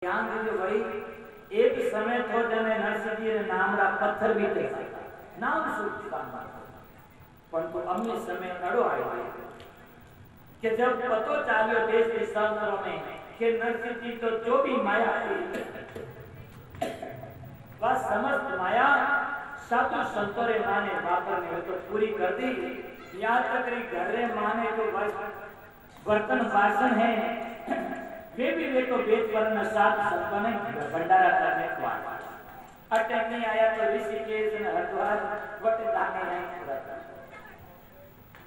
ध्यान दीजिए भाई, एक समय तो जने नरसिंह जी ने नामरा पत्थर भी थे नाम सूचता परंतु अम्य समय अड़ो आयो कि जब पतो चालियो देश देशांतरों में कि नरसिंह जी तो जो भी माया थी वह समस्त माया साधु संतों रे माने वापर ने तो पूरी कर दी। यहाँ तक री घर रे माने जो बर्तन बासन है वे भी वे तो वेद पर साथ संपन्न भंडारा करने को आया। अटक नहीं आया तो ऋषिकेश न हरिद्वार वट जाने नहीं पूरा।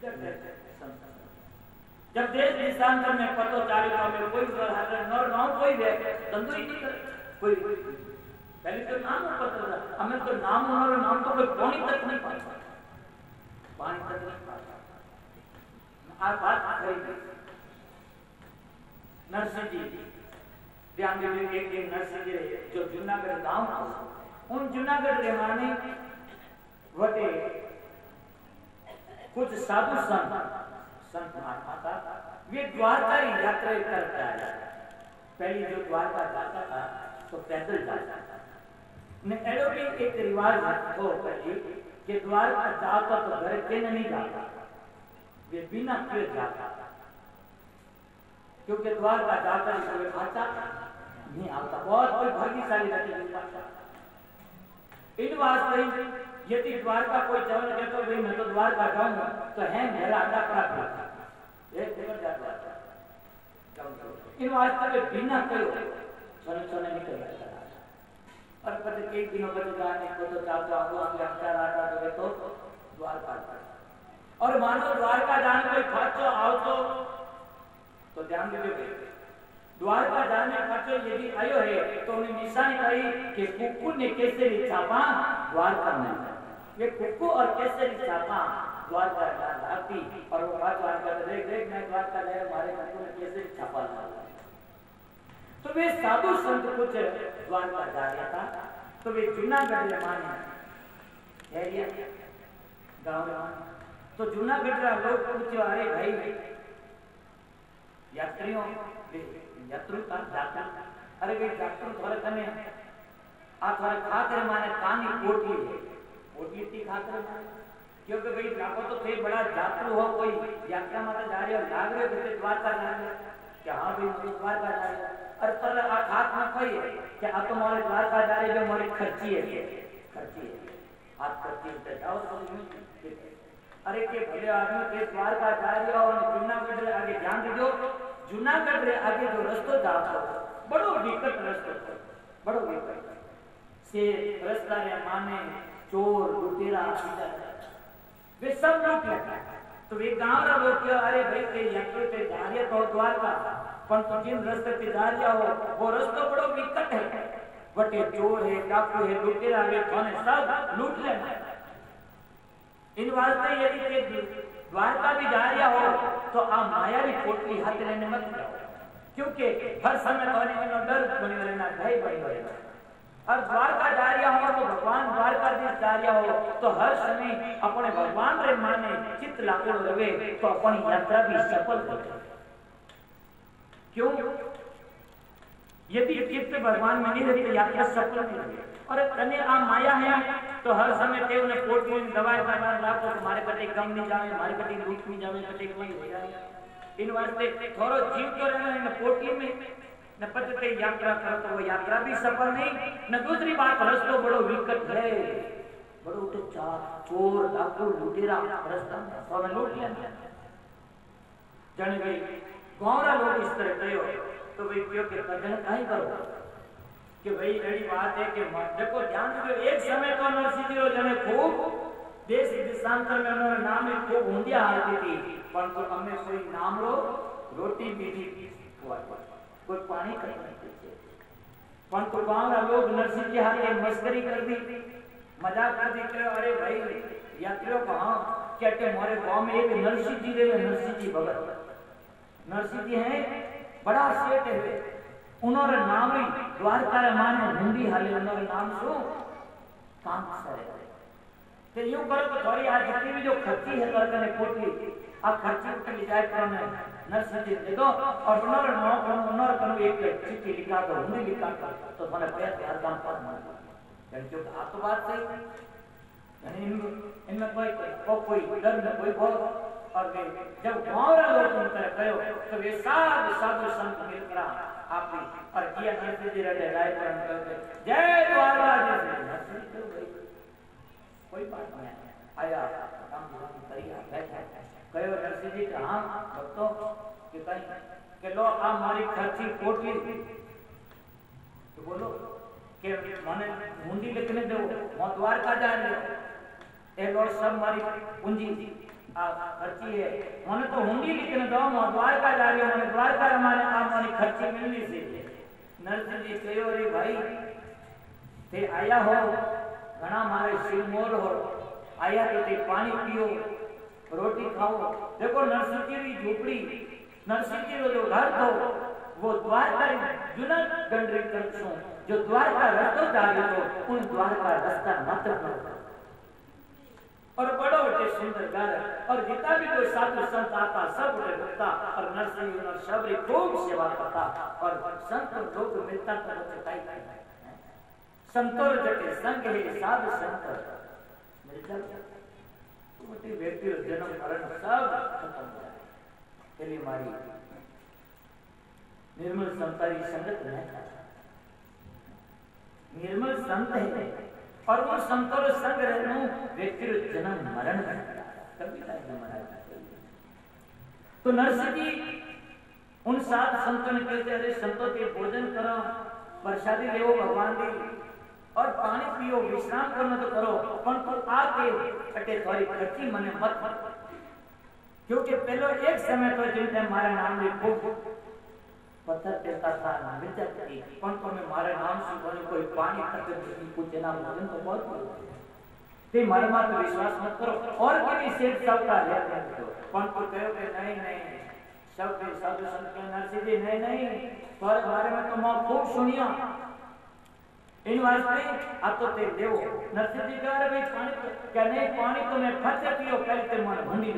जब देश देशांतर में पतो चालू का में कोई नर नाम कोई वे तंदुरी नहीं कर कोई पहले तो नाम पता था हमें तो नाम और नाम तो कोई पानी तक नहीं पाता पानी तक नहीं पाता। आज बात करेंगे नरसिंह जी ध्यान दीजिए एक नरसिंह जी जो जूनागढ़ गांव था उन जूनागढ़ के माने वटे कुछ साधु संत महात्मा था वे द्वारका की यात्रा करता है। पहली जो द्वारका जाता था तो पैदल जाता था ने एडो भी एक रिवाज हो पहले कि द्वारका जाता तो घर के नहीं जाता वे बिना किए जाता क्योंकि द्वारका जाता कोई आता नहीं आता बहुत कोई भाग्यशाली रहते इन वास्ते यदि द्वारका कोई जवन कहते तो भाई मैं तो द्वारका जाऊंगा तो है मेरा आटा प्राप्त एक जगह जाता इन वास्ते बिना करो सोने सोने निकल जाता और पता एक दिनों पर जाने को तो चाहता हूँ हम अंतर आता तो द्वारका और मानो द्वारका जाने कोई खर्चो आओ तो ध्यान दीजिए द्वारका जाने खर्चो यदि आयो है तो उन्हें निशानी कही कि कुक्कू ने कैसे छापा द्वारका में ये कुक्कू और कैसे छापा द्वारका जाती और वो बात द्वारका देख देख मैं द्वारका गया हमारे कुक्कू ने कैसे छापा तो वे साधु संत कुछ द्वारका जा रहा था तो वे जूनागढ़ में माने एरिया गांव में तो जूनागढ़ का लोग पूछो अरे भाई यात्रियों यात्रु का जाता अरे वे यात्रु थोड़े कने आ थोड़े खाकर माने कानी पोटली ती खाकर क्योंकि भाई जाको तो थे बड़ा यात्रु हो कोई यात्रा में जा रहे हो लाग रहे हो द्वारका जा रहे हो क्या हाँ भाई द्वारका जा रहे हो अरे पर हाथ में कोई है कि आप तो हमारे द्वारका जा रहे हो हमारी खर्ची है हाथ खर्ची उठे जाओ अरे के भले आदमी के द्वारका जा रहे हो और जूनागढ़ रे आगे ध्यान दीजो जूनागढ़ रे आगे जो रास्ता जाता बड़ो विकट रास्ता बड़ो विकट से रास्ता रे माने चोर लुटेरा वे सब लूट लेता तो वे गांव रा लोग क्या अरे भाई के यात्रा पे जा रहे तो द्वारका पर तो जिन रास्ते पे जा रहा हो वो रास्ता बड़ो विकट है बटे चोर है डाकू है लुटेरा वे थाने सब लूट लेना इन वास्ते यदि द्वारका भी जा रहा हो तो आ माया की पोटली हाथ लेने मत जाओ क्योंकि हर समय तो डर बने वाले ना भय बने वाले और द्वारका जा रहा हो तो भगवान द्वारकाधीश जा रहा हो तो हर समय अपने भगवान रे माने चित्त लागू रहे तो अपनी यात्रा भी सफल हो जाए। क्यों यदि चित्त भगवान में नहीं रहती यात्रा सफल नहीं होगी और कने आ माया है तो हर समय ते उन्हें पोट में दवाई दवा लाखों हमारे कटे कम नहीं जावे हमारे कटे लूट नहीं जावे कटे कोई हो जाए इन वास्ते थोड़ो जीव तो रहना इन पोटली में न पते यात्रा करो तो वो यात्रा भी सफल नहीं न दूसरी बात रास्ता बड़ो विकट है बड़ो तो चोर डाकू लुटेरा रास्ता तो मैं लूट लिया जन गई गांवरा लोग इस तरह कहो तो भाई क्यों के भजन काहे करो कि भाई बड़ी बात है कि देखो ध्यान दो एक समय तो नरसिंह जी जने खूब देश देशांतर में उन्होंने नाम में खूब हुंडिया हारती थी परंतु हमने कोई नाम रो रोटी मीठी हुआ कोई पानी कर नहीं परंतु गांव का लोग नरसिंह जी हारे मस्करी कर दी मजाक कर दी कि अरे भाई यात्रियों को हाँ क्या कि हमारे गांव में एक नरसिंह जी रहे नरसिंह जी भगत नरसिंह जी हैं बड़ा सेठ है उन्होंने नाम ही द्वारका रे माने हिंदी हाले उन्होंने नाम सो काम करे तो यूं करो तो थोड़ी आज जितनी भी जो खर्ची है द्वारका ने पोटली अब खर्ची उठ ले जाए तो नरसिंह जी देखो और उन्होंने कनु एक चिट्ठी लिखा दो हुंडी लिखा तो मैंने पया यार काम पर मान क्योंकि आप तो बात सही यानी इनमें कोई डर न कोई भय और जब गांव लोग उनका कहो तो वे साधु संत मिलकर आपने और किया नरसिंह जी रटे राय पर जय द्वारकाधीश नरसिंह जी कोई बात नहीं आया काम करिया बैठा कहो नरसिंह जी हां भक्तों कि कहीं के लो आ मारी खर्ची पोटली तो बोलो कि माने मुंडी लिखने दो मैं द्वारका जा रही हूं ए लो सब मारी पूंजी आ खर्ची है मैंने तो हुंडी लिखने दो मैं द्वारका जा रही हूं मैंने द्वारका माने आ मारी खर्ची मिलनी से नरसिंह जी कहो रे भाई ते आया हो घना मारे शिव मोर हो आया तो ते पानी पियो रोटी खाओ देखो नरसिंह जी की झोपड़ी नरसिंह जी जो घर था वो द्वारका जुना गंडरी करछो जो द्वारका रास्ता जा रहे तो उन द्वारका रास्ता मात्र न और बड़ो बड़े सुंदर घर और जितना भी कोई साधु संत आता सब बड़े भक्ता और नरसिंह जी सबरी खूब सेवा करता और संत लोग मिलता तो बताई संतोर जटे संग है साधु संत मिलता मोटी व्यक्ति जन्म मरण सब खत्म हो जाए के लिए मारी निर्मल संतारी संगत नहीं निर्मल संत है और वो संतोर संग रहनु व्यक्ति जन्म मरण कभी नहीं मरा तो नरसिंह जी उन सात संतों ने कहते अरे संतों के भोजन करो प्रसादी लेवो भगवान दी और पानी पियो विश्राम करना तो करो पण तो आके अटे थोड़ी खर्ची मने मत क्योंकि पहले एक समय तो जिनने मारे नाम ली खूब पत्थर देता था मिर्चा की पण तो में मारे नाम से कोई कोई पानी तक कुछ ना भोजन तो बहुत ते मारे मां पे विश्वास मत करो और किसी सेठ सब का लेते हो पण तो कहो कि नहीं नहीं सब के साधु संत के नरसिंह जी नहीं पर बारे में तो मैं खूब सुनिया इन वास्ते अब तो ते देवो नरसिंह जी कह रहे पानी क्या नहीं पानी तो मैं फट पियो पहले ते मन भंडी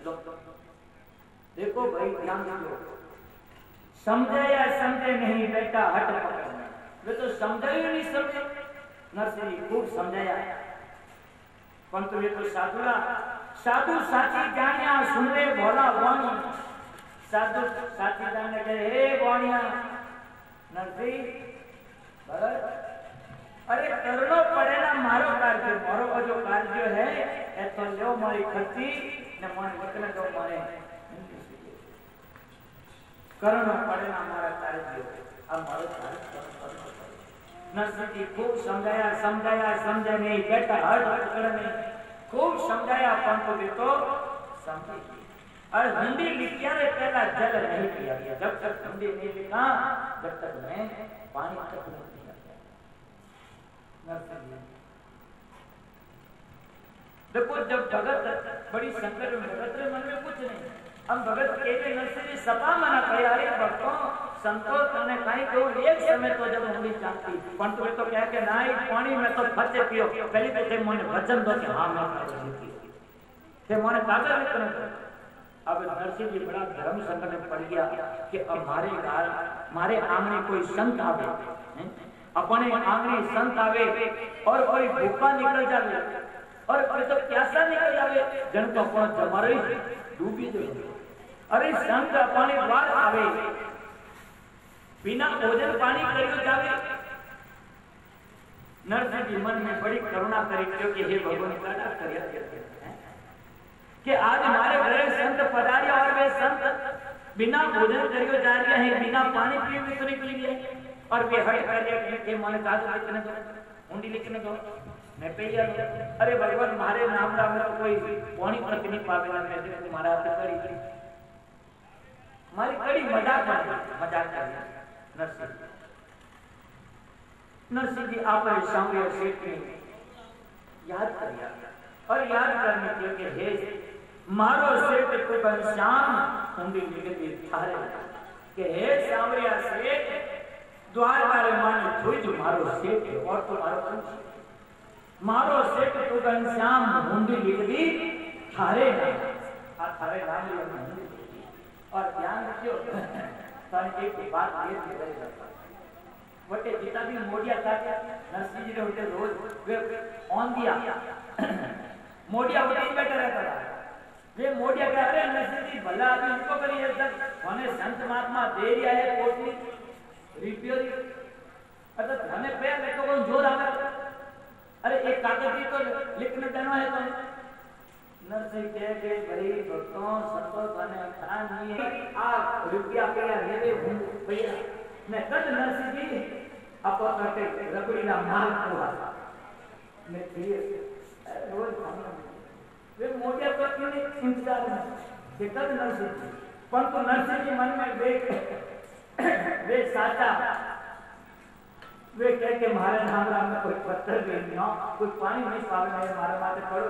लो देखो भाई ध्यान दो समझे या समझे नहीं बेटा हट पकड़ना वे तो समझे ही नहीं समझे नरसिंह जी खूब समझाया परंतु ये तो साधु साची जानिया सुन ले भोला वाणी साधु साची जाने के हे वाणिया नरसिंह भगत अरे करनो पड़े ना मारो का जो कार्य है ए तो लो मारी खर्ची ने मन वतन जो मारे करनो पड़े ना हमारा कार्य अब मारो कार्य नरसिंह जी खूब समझाया समझे नहीं बेटा हट पकड़ में खूब समझाया पंत भी तो समझी और हुंडी लिखिया रे पहला जल नहीं पिया गया जब तक हुंडी नहीं लिखा जब तक मैं पानी तक नहीं पिया नरसिंह जी देखो जब भगत बड़ी संकट में भगत रे मन में कुछ नहीं हम भगत के नरसिंह जी सपा मना तैयारी भक्तों संतोष करने कहीं को एक समय तो जब हुंडी चाहती पण तो कह के नहीं पानी में तो फटे पियो पहले तो ते मन वचन दो कि हां मैं जीती ते मन कागज लिखने अब नरसिंह जी बड़ा धर्म संकट में पड़ गया कि अब हमारे आंगने कोई संत आवे अपने आंगने संत आवे और कोई भूखा निकल जावे और कोई तो प्यासा निकल जावे जन को अपन जमारे डूबी दे अरे संत अपने द्वार आवे बिना भोजन पानी करियो जावे नरसिंह जी मन में बड़ी करुणा करी क्योंकि हे भगवान का करिया कि आज हमारे घर संत पधारे और वे संत बिना भोजन करियो जा रहे हैं बिना पानी पिए भी तो निकल गए और वे हट कर के मन कागज लिखने दो हुंडी लिखने दो मैं पैया अरे भगवान मारे नाम राम में कोई पानी तक नहीं पावे ना मैं तुम्हारा कड़ी हमारी कड़ी मजाक कर नरसिंह जी आप सामने सेठ ने याद कर और याद करने के लिए हे मारो सेठ को घनश्याम हुंडी लिखती थारे के हे सावरिया सेठ द्वार मारे माने थोड़ी जो मारो सेठ और तो मारो सेठ को घनश्याम हुंडी लिखती थारे नाम आ थारे नाम और ध्यान रखियो तो एक बात ये भी वटे जितना भी मोडिया था नरसिंह जी ने होते रोज वे ऑन दिया मोडिया वटे बैठा रहता था वे मोडिया कह रहे नरसिंह जी भला अभी उनको करी है सर होने संत महात्मा दे दिया है कोटली रिपेयर अच्छा हमें पे देखो कौन जोर आ अरे एक कागज ही तो लिखने देना है तो नरसिंह के भाई भक्तों संतों थाने खान नहीं है आप रुपया पैया लेवे हूं भैया मैं कद नरसिंह जी आपको करते रबड़ी ना माल हुआ मैं ये रोज खाना वे मोटे तो क्यों इंतजार में कि कद नरसिंह जी पर तो नरसिंह जी मन में वे साचा वे कह के मारे नाम राम में कोई पत्थर भी नहीं कोई पानी नहीं पावे नहीं मारे माथे पड़ो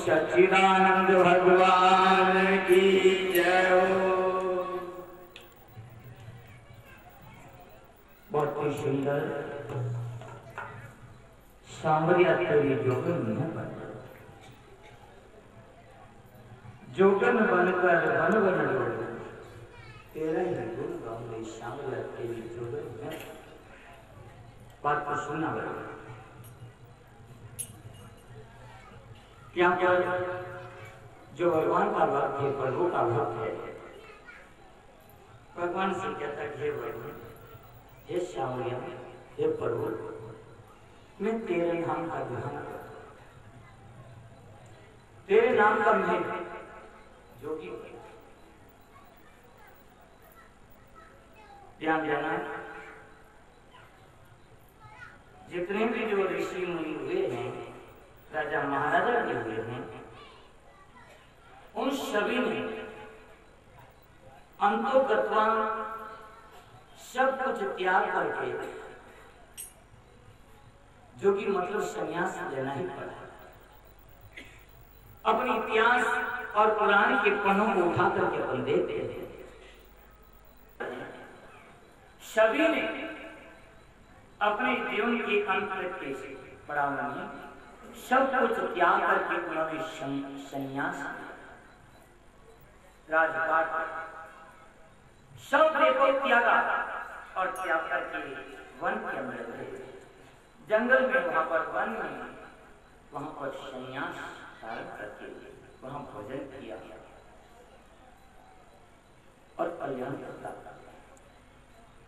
सच्चिदानंद भगवान की जय हो। बहुत ही सुंदर सांवरिया तेरी जोगन न बन, जोगन बनकर बन बन लो, तेरा ही गुण गाऊंगे सांवरिया तेरी जोगन न। बात को सुनना पड़ेगा। यहाँ पर जो भगवान का भक्त है, प्रभु का भक्त है, भगवान से कहता हे प्रभु, हे श्यामलिया, हे प्रभु, मैं तेरे नाम का ध्यान करता, तेरे नाम का मैं जोगी ध्यान देना। जितने भी जो ऋषि मुनि हुए हैं, राजा महाराजा भी हुए हैं, उन सभी ने अंतोगत्वा सब कुछ त्याग करके, जो कि मतलब संन्यास लेना ही पड़ा, अपने इतिहास और पुराण के पन्नों को उठा करके अपन देखते हैं, सभी ने अपने जीवन के अंत के पड़ाव में सब कुछ त्याग करके उन्होंने संन्यास, राजपाट सब देखो त्यागा और त्याग करके वन के अंदर गए, जंगल में, वहां पर वन में, वहां पर संन्यास धारण करके वहां भोजन किया और कल्याण करता।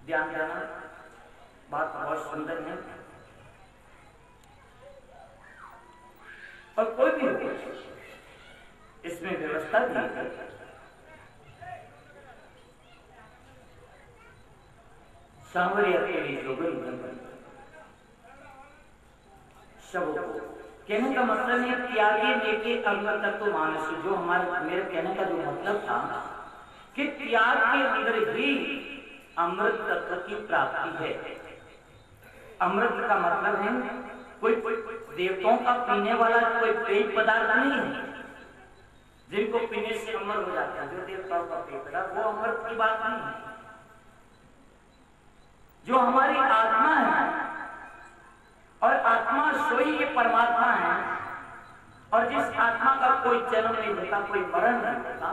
ध्यान देना, बात बहुत सुंदर है। और कोई भी हो, इसमें व्यवस्था भी है। सांवरिया के लिए जोगन बन सबको कहने का मतलब है त्यागे लेके अमृत तत्व मानस, जो हमारे मेरे कहने का जो मतलब था कि त्याग के अंदर ही अमृत तत्व की प्राप्ति है। अमृत का मतलब है कोई देवताओं का पीने वाला कोई पेय पदार्थ नहीं है जिनको पीने से अमर हो जाता है। जो देवताओं का पेय पदार्थ, वो अमृत की बात नहीं है। जो हमारी आत्मा है, और आत्मा सोई ये परमात्मा है, और जिस आत्मा का कोई जन्म नहीं होता, कोई मरण नहीं होता,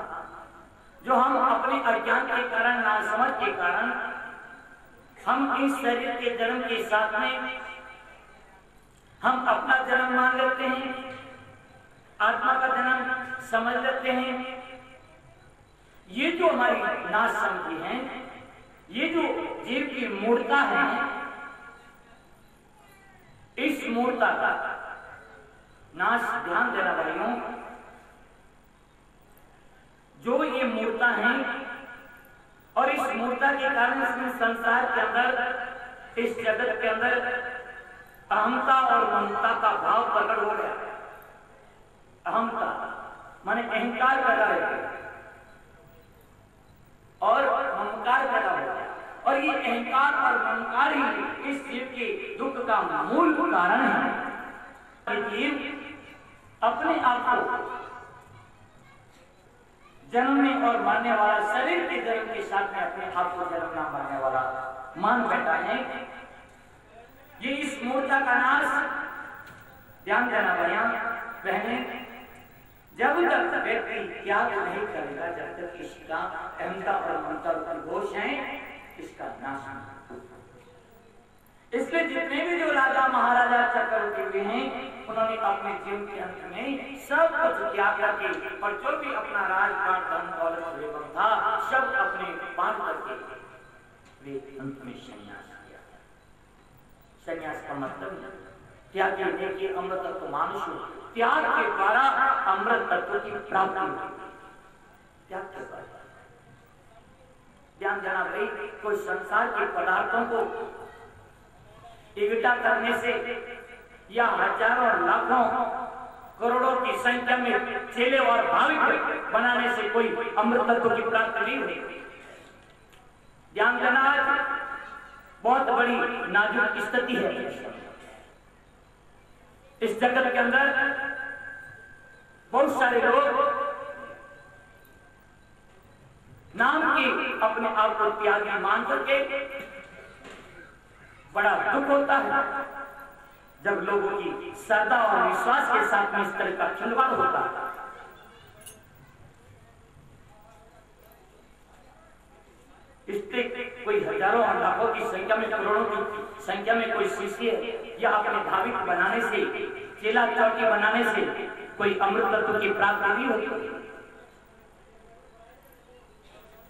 जो हम अपने अज्ञान के कारण, नासमझ के कारण हम इस शरीर के जन्म के साथ में हम अपना जन्म मान लेते हैं, आत्मा का जन्म समझ लेते हैं। ये जो हमारी नासमझी है, ये जो जीव की मूर्ता है, इस मूर्ता का नाश, ध्यान देना भाइयों, जो ये मूर्ता है और इस मूर्ता के कारण इसमें संसार के अंदर, इस जगत के अंदर अहमता और ममता का भाव प्रकट हो गया। अहमता माने अहंकार पैदा हो गया और ममकार पैदा हो गया, और ये अहंकार और ममकार ही इस जीव के दुख का मूल कारण है। ये जीव अपने आप को जन्मने और मरने वाला, शरीर के जन्म के साथ में अपने आप को जन्मना मरने वाला मान बैठा है। ये इस मूर्ता का नाश, ध्यान देना भैया बहने, जब तक व्यक्ति त्याग नहीं करेगा, जब तक इसका अहंता और ममता का दोष है, इसका नाश नहीं। इसलिए जितने भी जो राजा महाराजा चक्रवर्ती हुए हैं, उन्होंने अपने जीवन के अंत में सब कुछ त्याग करके, और जो भी अपना राजपाट, धन दौलत एवं था, सब अपने बांट करके वे अंत में संन्यास किया। संन्यास का मतलब त्याग के अमृत तत्व मानुष, त्याग के द्वारा अमृत तत्व की प्राप्ति होती। त्याग के द्वारा ध्यान देना भाई, कोई संसार के पदार्थों को इकट्ठा करने से या हजारों लाखों करोड़ों की संख्या में चेले और भाविक बनाने से कोई अमृत तत्व की प्राप्ति नहीं होती। ध्यान देना, बहुत बड़ी नाजुक स्थिति है इस जगत के अंदर। बहुत सारे लोग नाम की अपने आप को त्यागी मान करके, बड़ा दुख होता है जब लोगों की श्रद्धा और विश्वास के साथ में इस तरह का खिलवाड़ होता है। इससे कोई हजारों और लाखों की संख्या में, करोड़ों की संख्या में कोई शिष्य या अपने भाविक बनाने से, चेला चौकी बनाने से कोई अमृत तत्व की प्राप्ति नहीं होती।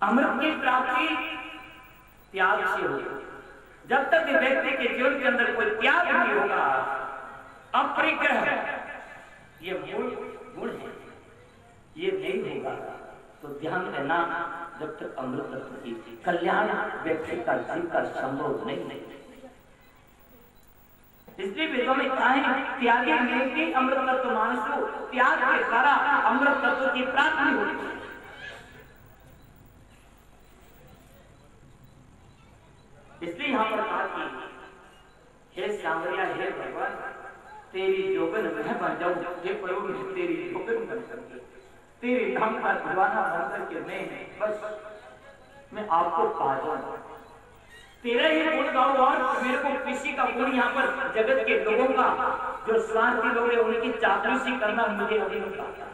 अमृत की प्राप्ति त्याग से होगी। जब तक व्यक्ति के जीवन के अंदर कोई त्याग नहीं होगा, अपरिग्रह, ये मूल है, ये नहीं होगा तो ध्यान देना, जब तक अमृत तत्व की कल्याण व्यक्ति का जीवन का संभव नहीं। इसलिए वेदों में कहा है त्यागे में अमृत तत्व मानसो, त्याग के द्वारा अमृत तत्व की प्राप्ति होती है। इसलिए यहां पर कहा कि हे सांवरिया, हे भगवान, तेरी जोगन मैं बन जाऊं, हे प्रभु मैं तेरी जोगन बन करके, तेरे नाम का दीवाना बन करके मैं बस मैं आपको पा जाऊं, तेरा ही गुण गाऊं, और मेरे को किसी का गुण यहाँ पर जगत के लोगों का, जो स्वार्थी लोग हैं, उनकी चापलूसी करना मुझे अभी नहीं आता।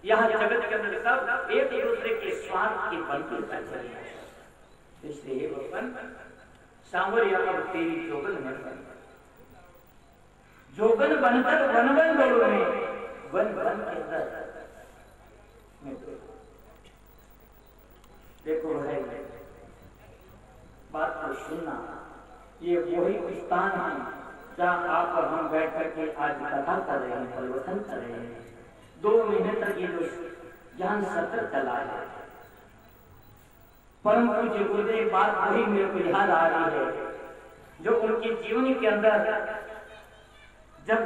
यहाँ जगत के अंदर सब एक दूसरे के स्वार्थ की बनती है। इसलिए भगवान सांवरिया का तेरी जोगन बन, जोगन बनकर वन वन दौड़ो में, वन वन के अंदर देखो है बात को सुनना। ये वही स्थान है जहाँ आप और हम बैठ करके आज कथा कर रहे हैं, परिवर्तन कर रहे हैं। 2 महीने तक ये जो ज्ञान सत्र चला है, परम पूज्य गुरुदेव बात वही मेरे को याद आ रही है जो उनके जीवन के अंदर जब